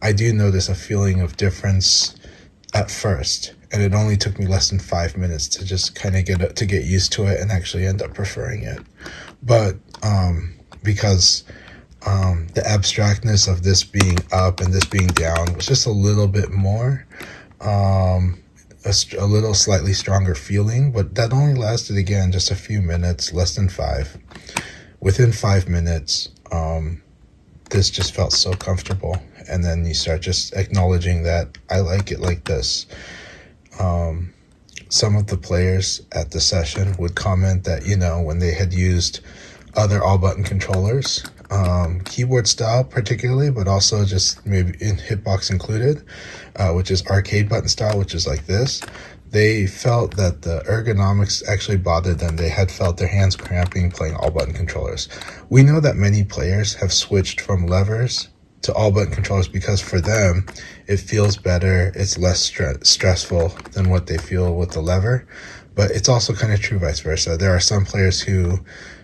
I do notice a feeling of difference at first, and it only took me less than 5 minutes to just kind of get used to it and actually end up preferring it. But because the abstractness of this being up and this being down was just a little bit more, a little slightly stronger feeling, but that only lasted, again, just a few minutes, less than 5. Within 5 minutes, this just felt so comfortable, and then you start just acknowledging that I like it like this. Some of the players at the session would comment that, when they had used other all button controllers, keyboard style particularly, but also just maybe in hitbox included, which is arcade button style, which is like this, they felt that the ergonomics actually bothered them. They had felt their hands cramping playing all button controllers. We know that many players have switched from levers to all button controllers because for them it feels better, it's less stressful than what they feel with the lever. But it's also kind of true vice versa. There are some players who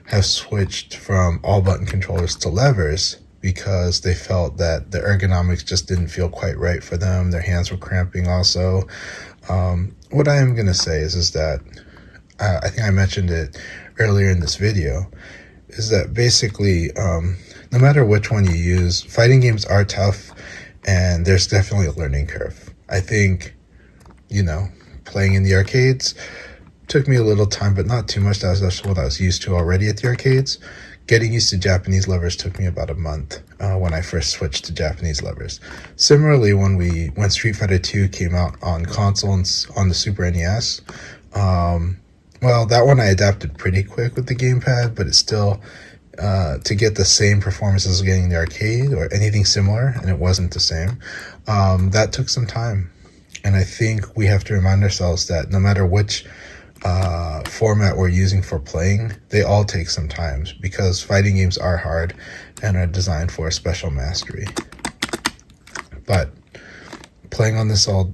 have switched from all button controllers to levers because they felt that the ergonomics just didn't feel quite right for them. Their hands were cramping also. What I am going to say is that I think I mentioned it earlier in this video, is that basically no matter which one you use, fighting games are tough, and there's definitely a learning curve. I think, playing in the arcades took me a little time, but not too much. That's what I was used to already at the arcades. Getting used to Japanese levers took me about a month when I first switched to Japanese levers. Similarly, when Street Fighter 2 came out on console and on the Super NES, that one I adapted pretty quick with the gamepad, but it's still, to get the same performance as getting the arcade or anything similar, and it wasn't the same, that took some time. And I think we have to remind ourselves that no matter which format we're using for playing, they all take some time, because fighting games are hard and are designed for a special mastery. But playing on this all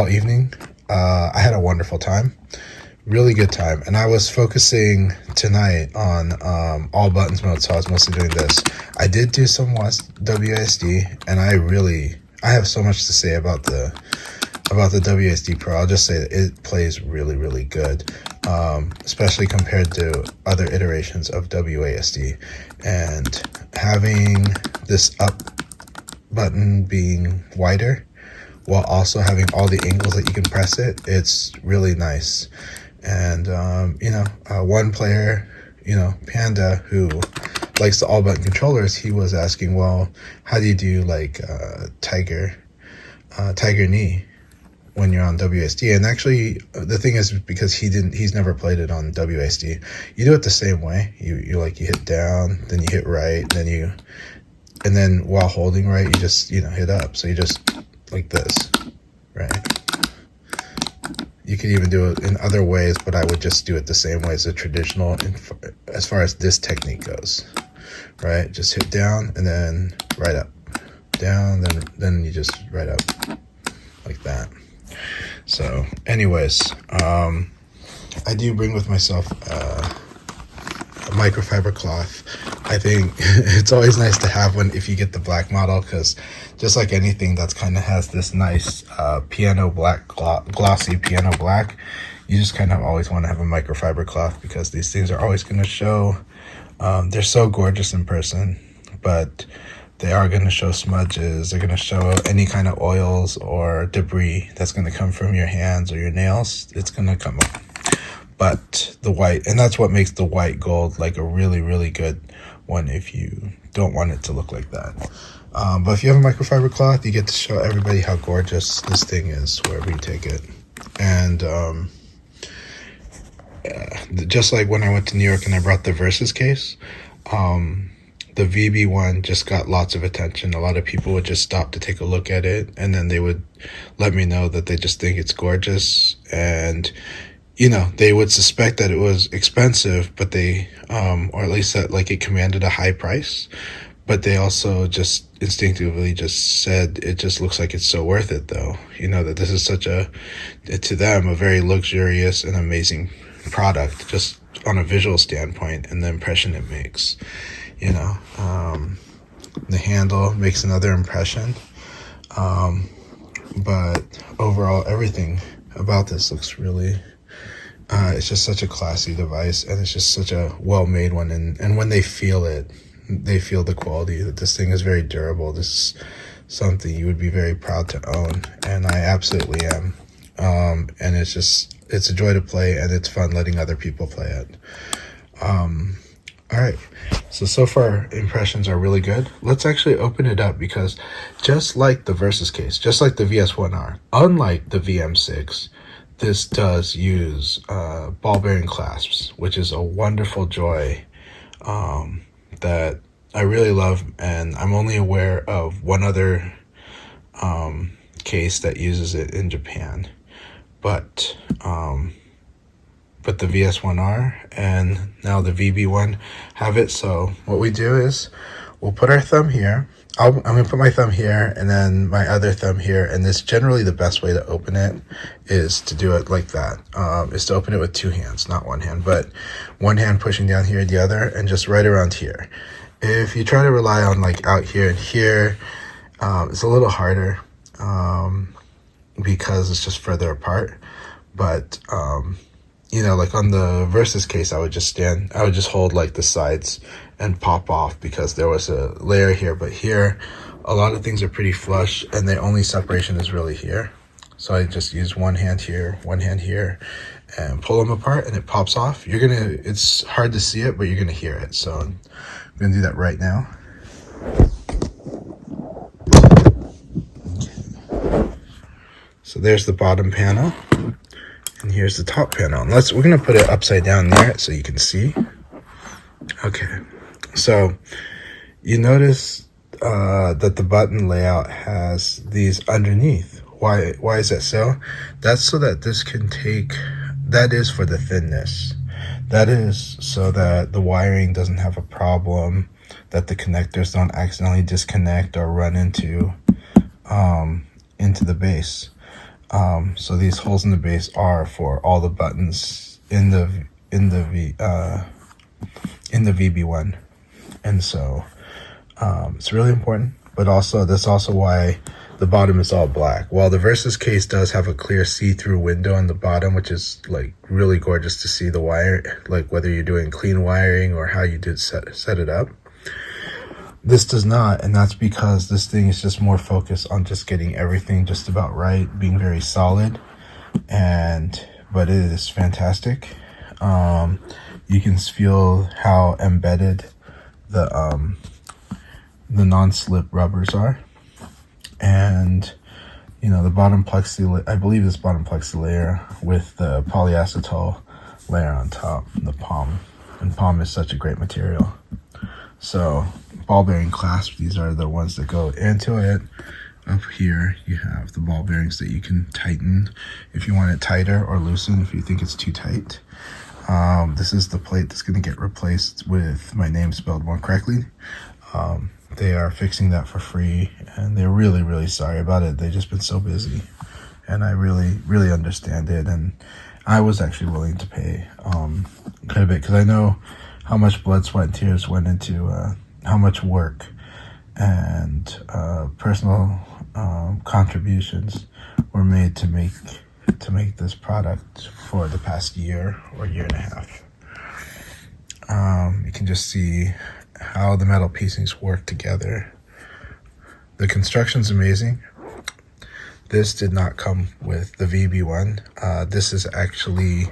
evening, I had a wonderful time, really good time, and I was focusing tonight on all buttons mode, so I was mostly doing this. I did do some WASD, and I have so much to say about the WASD Pro. I'll just say that it plays really, really good, especially compared to other iterations of WASD. And having this up button being wider while also having all the angles that you can press it, it's really nice. And, one player, Panda, who likes the all button controllers, he was asking, well, how do you do like Tiger Knee when you're on WASD? And actually, the thing is, because he's never played it on WASD, you do it the same way. You hit down, then you hit right, and then while holding right, you just hit up. So you just like this, right? You could even do it in other ways, but I would just do it the same way as the traditional, as far as this technique goes, right? Just hit down and then right up, down, then you just right up like that. So anyways, I do bring with myself a microfiber cloth. I think it's always nice to have one if you get the black model, because just like anything that's kind of has this nice piano black, glossy piano black, you just kind of always want to have a microfiber cloth, because these things are always going to show, they're so gorgeous in person, but they are going to show smudges. They're going to show any kind of oils or debris that's going to come from your hands or your nails. It's going to come up. But the white, and that's what makes the white gold like a really, really good one if you don't want it to look like that. But if you have a microfiber cloth, you get to show everybody how gorgeous this thing is wherever you take it. And just like when I went to New York and I brought the Versus case, the VB1 just got lots of attention. A lot of people would just stop to take a look at it, and then they would let me know that they just think it's gorgeous. And you know, they would suspect that it was expensive, but they or at least that like it commanded a high price, but they also just instinctively just said it just looks like it's so worth it, though. You know, that this is such a, to them, a very luxurious and amazing product, just on a visual standpoint, and the impression it makes. You know, the handle makes another impression, but overall everything about this looks really it's just such a classy device, and it's just such a well-made one, and when they feel it, they feel the quality, that this thing is very durable. This is something you would be very proud to own, and I absolutely am. And it's a joy to play, and it's fun letting other people play it. All right, so far impressions are really good. Let's actually open it up, because just like the Versus case, just like the VS1R, unlike the VM6, this does use ball bearing clasps, which is a wonderful joy that I really love. And I'm only aware of one other case that uses it in Japan, but the VS1R and now the VB1 have it. So what we do is we'll put our thumb here. I'm going to put my thumb here and then my other thumb here. And this generally the best way to open it is to do it like that. Is to open it with two hands, not one hand, but one hand pushing down here, the other, and just right around here. If you try to rely on like out here and here, it's a little harder because it's just further apart. But, you know, like on the Versus case, I would just hold like the sides and pop off, because there was a layer here, but here a lot of things are pretty flush, and the only separation is really here. So I just use one hand here, and pull them apart, and it pops off. It's hard to see it, but you're gonna hear it. So I'm gonna do that right now. Okay. So there's the bottom panel, and here's the top panel. And we're gonna put it upside down there so you can see. Okay. So you notice that the button layout has these underneath. Why is that so? That's so that this can that is for the thinness. That is so that the wiring doesn't have a problem, that the connectors don't accidentally disconnect or run into the base. So these holes in the base are for all the buttons in the VB1. And so it's really important, but also that's also why the bottom is all black. While the Versus case does have a clear see-through window on the bottom, which is like really gorgeous to see the wire, like whether you're doing clean wiring or how you did set it up. This does not, and that's because this thing is just more focused on just getting everything just about right, being very solid, but it is fantastic. You can feel how embedded the non-slip rubbers are, and you know the bottom plexi. I believe this bottom plexi layer with the polyacetal layer on top, the POM, and POM is such a great material. So ball bearing clasps, these are the ones that go into it. Up here you have the ball bearings that you can tighten if you want it tighter, or loosen if you think it's too tight. This is the plate that's going to get replaced with my name spelled more correctly. They are fixing that for free, and they're really, really sorry about it. They've just been so busy, and I really, really understand it. And I was actually willing to pay quite a bit, because I know how much blood, sweat, and tears went into how much work and personal contributions were made to make this product for the past year or year and a half. You can just see how the metal piecings work together. The construction's amazing. This did not come with the VB1. This is actually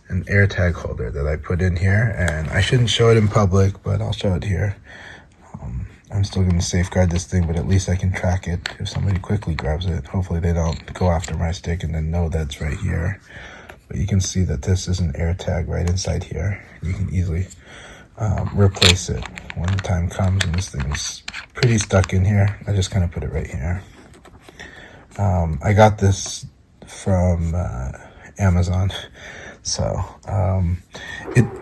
an AirTag holder that I put in here, and I shouldn't show it in public, but I'll show it here. I'm still going to safeguard this thing, but at least I can track it if somebody quickly grabs it. Hopefully they don't go after my stick and then know that's right here. But you can see that this is an AirTag right inside here. You can easily replace it when the time comes. And this thing's pretty stuck in here. I just kind of put it right here. I got this from Amazon. So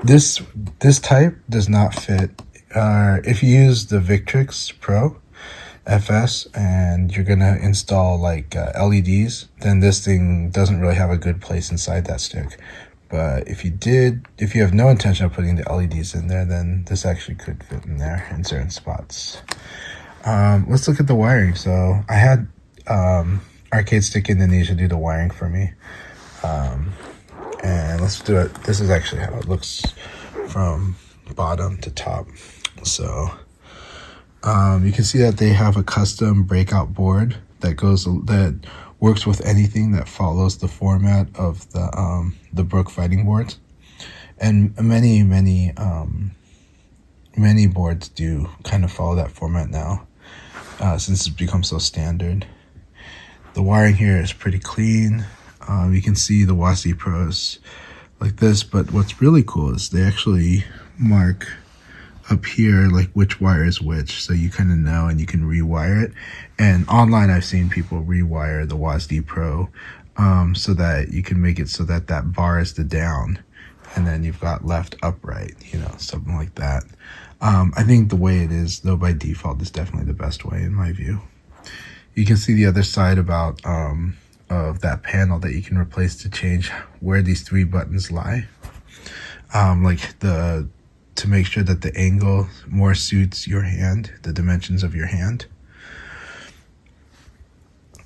this type does not fit. If you use the Victrix Pro FS and you're gonna install like LEDs, then this thing doesn't really have a good place inside that stick. But if you have no intention of putting the LEDs in there, then this actually could fit in there in certain spots. Let's look at the wiring. So I had Arcade Stick Indonesia do the wiring for me. And let's do it. This is actually how it looks from bottom to top. So you can see that they have a custom breakout board that works with anything that follows the format of the Brook fighting boards, and many boards do kind of follow that format now, since it's become so standard. The wiring here is pretty clean. You can see the WASD Pros like this, but what's really cool is they actually mark up here like which wire is which, so you kind of know and you can rewire it. And online I've seen people rewire the WASD Pro so that you can make it so that that bar is the down and then you've got left upright, you know, something like that. I think the way it is though by default is definitely the best way in my view. You can see the other side about of that panel that you can replace to change where these 3 buttons lie, to make sure that the angle more suits your hand, the dimensions of your hand.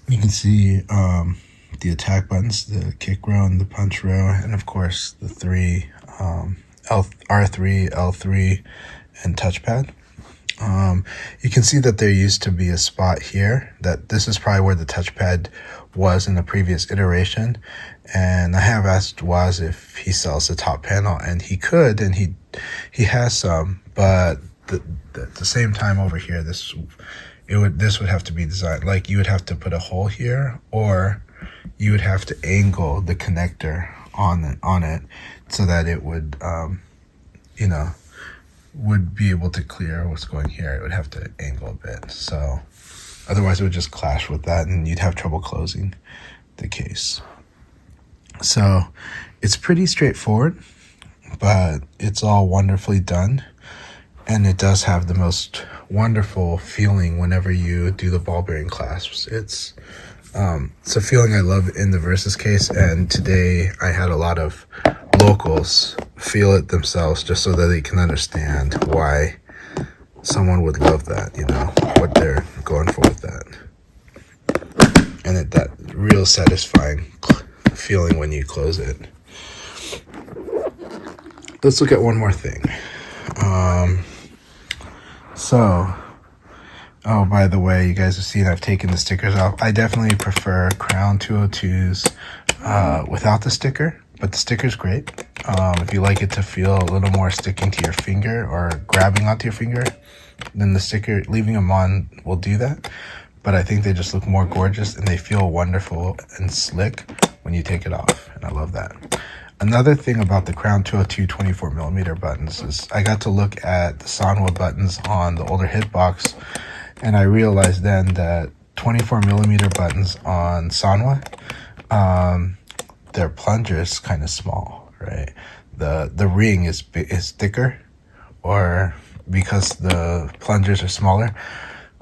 You can see the attack buttons, the kick row and the punch row, and of course the 3 R3, L3, and touchpad. You can see that there used to be a spot here that this is probably where the touchpad was in the previous iteration, and I have asked Waz if he sells the top panel, and he could, and he has some, but at the same time over here this would have to be designed like you would have to put a hole here, or you would have to angle the connector on it so that it would would be able to clear what's going here. It would have to angle a bit, so otherwise it would just clash with that and you'd have trouble closing the case. So it's pretty straightforward, but it's all wonderfully done, and it does have the most wonderful feeling whenever you do the ball bearing clasps. It's a feeling I love in the Versus case, and today I had a lot of locals feel it themselves just so that they can understand why someone would love that, you know, what they're going for with that. And that real satisfying feeling when you close it. Let's look at one more thing. Oh, by the way, you guys have seen I've taken the stickers off. I definitely prefer Crown 202s without the sticker, but the sticker's great. If you like it to feel a little more sticking to your finger or grabbing onto your finger, then the sticker, leaving them on, will do that. But I think they just look more gorgeous and they feel wonderful and slick when you take it off, and I love that. Another thing about the Crown 202 24mm buttons is I got to look at the Sanwa buttons on the older Hitbox, and I realized then that 24mm buttons on Sanwa, their plunger is kind of small, right? The ring is thicker, or because the plungers are smaller,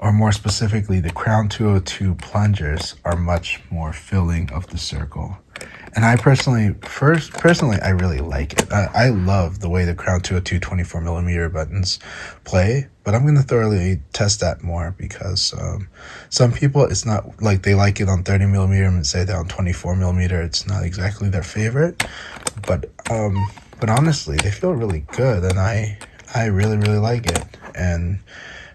or more specifically, the Crown 202 plungers are much more filling of the circle. And I personally, I really like it. I love the way the Crown 202 24mm buttons play, but I'm going to thoroughly test that more because some people, it's not like they like it on 30mm and say that on 24mm it's not exactly their favorite. But honestly, they feel really good, and I really like it. And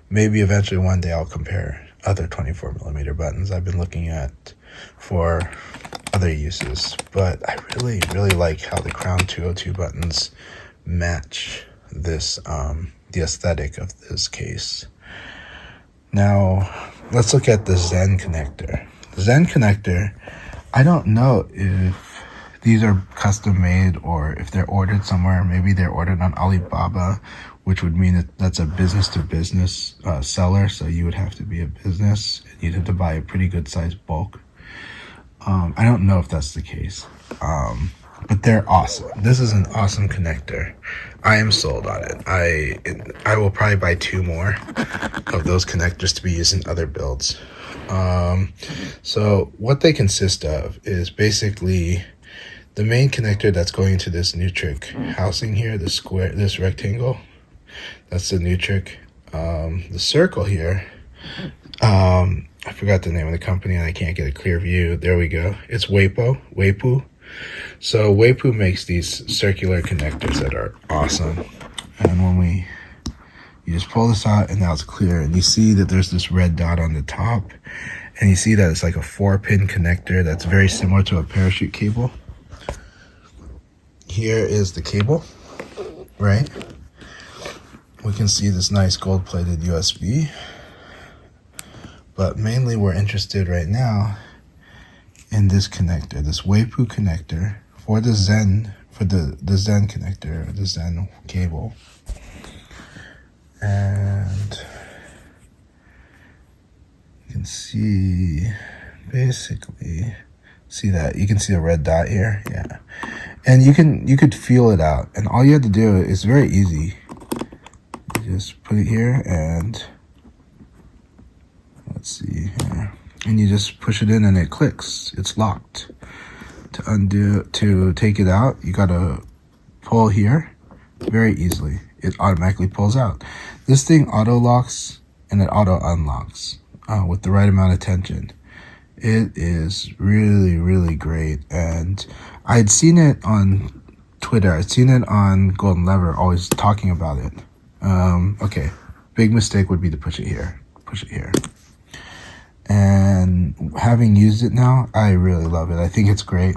maybe eventually one day I'll compare other 24mm buttons I've been looking at for other uses, but I really like how the Crown 202 buttons match this the aesthetic of this case. Now let's look at the Zen connector. The Zen connector, I don't know if these are custom made or if they're ordered somewhere. Maybe they're ordered on Alibaba which would mean that that's a business to business seller. So you would have to be a business and you'd have to buy a pretty good sized bulk. I don't know if that's the case, but they're awesome. This is an awesome connector. I am sold on it. I will probably buy 2 more of those connectors to be used in other builds. So what they consist of is basically the main connector that's going to this Nutric housing here, this square, this rectangle. That's the Nutric. The circle here, I forgot the name of the company and I can't get a clear view. There we go. It's Weipu. So Weipu makes these circular connectors that are awesome. And when you just pull this out and now it's clear, and you see that there's this red dot on the top, and you see that it's like a 4-pin connector that's very similar to a parachute cable. Here is the cable, right? We can see this nice gold-plated USB. But mainly we're interested right now in this connector, this Weipu connector for the Zen connector, the Zen cable. And you can see, basically, see that? You can see the red dot here, yeah. And you could feel it out. And all you have to do is very easy. You just put it here and let's see here. And you just push it in and it clicks. It's locked. To take it out, you gotta pull here very easily. It automatically pulls out. This thing auto locks and it auto unlocks with the right amount of tension. It is really, really great. And I'd seen it on Twitter. I'd seen it on Golden Lever always talking about it. Okay, big mistake would be to push it here. Push it here. And having used it now, I really love it. I think it's great.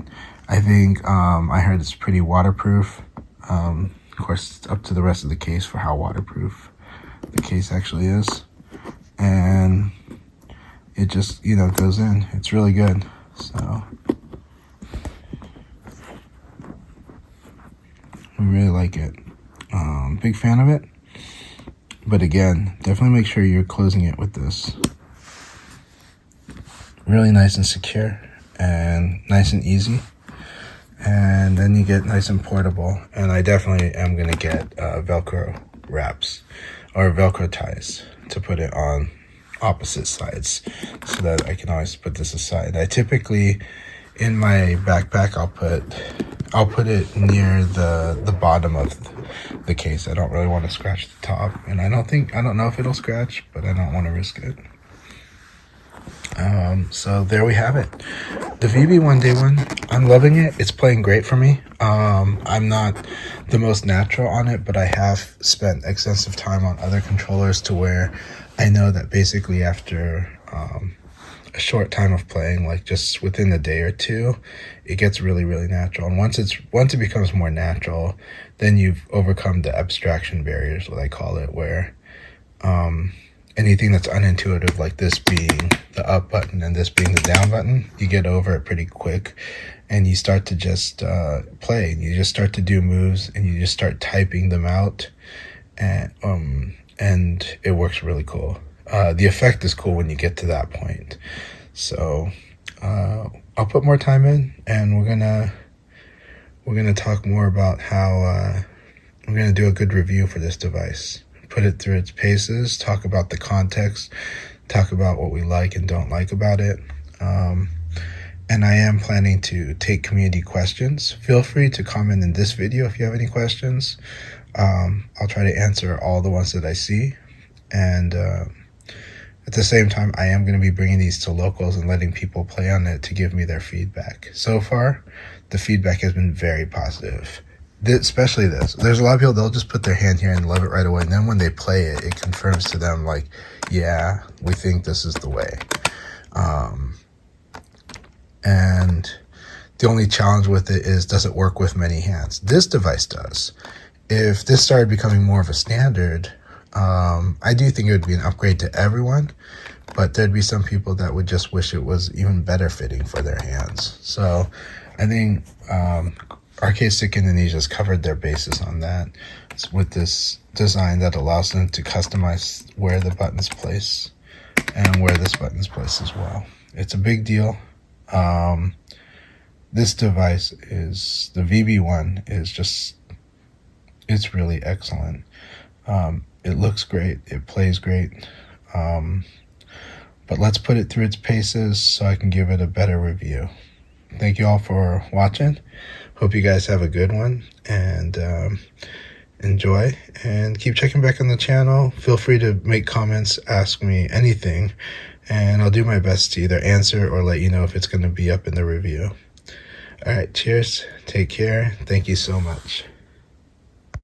I think I heard it's pretty waterproof. Of course, it's up to the rest of the case for how waterproof the case actually is. And it just, goes in. It's really good. So we really like it. Big fan of it. But again, definitely make sure you're closing it with this. Really nice and secure and nice and easy. And then you get nice and portable. And I definitely am going to get Velcro wraps or Velcro ties to put it on opposite sides so that I can always put this aside. I typically, in my backpack, I'll put it near the bottom of the case. I don't really want to scratch the top. And I don't know if it'll scratch, but I don't want to risk it. So there we have it. The VB1 Day 1, I'm loving it. It's playing great for me. I'm not the most natural on it, but I have spent extensive time on other controllers to where I know that basically after a short time of playing, like just within a day or two, it gets really, really natural. And once it becomes more natural, then you've overcome the abstraction barriers, what I call it, where anything that's unintuitive, like this being the up button and this being the down button, you get over it pretty quick and you start to just play, and you just start to do moves and you just start typing them out, and it works really cool. The effect is cool when you get to that point. So I'll put more time in, and we're gonna talk more about how we're gonna do a good review for this device. Put it through its paces, talk about the context, talk about what we like and don't like about it. And I am planning to take community questions. Feel free to comment in this video if you have any questions. I'll try to answer all the ones that I see. And at the same time, I am going to be bringing these to locals and letting people play on it to give me their feedback. So far, the feedback has been very positive. Especially this. There's a lot of people, they'll just put their hand here and love it right away. And then when they play it, it confirms to them like, yeah, we think this is the way. And the only challenge with it is, does it work with many hands? This device does. If this started becoming more of a standard, I do think it would be an upgrade to everyone, but there'd be some people that would just wish it was even better fitting for their hands. So I think Arcade Stick Indonesia has covered their bases on that with this design that allows them to customize where the buttons place and where this button's placed as well. It's a big deal. This device is, the VB1 is just, it's really excellent. It looks great, it plays great, but let's put it through its paces so I can give it a better review. Thank you all for watching. Hope you guys have a good one, and enjoy, and keep checking back on the channel. Feel free to make comments, ask me anything, and I'll do my best to either answer or let you know if it's going to be up in the review. All right, cheers, take care, thank you so much.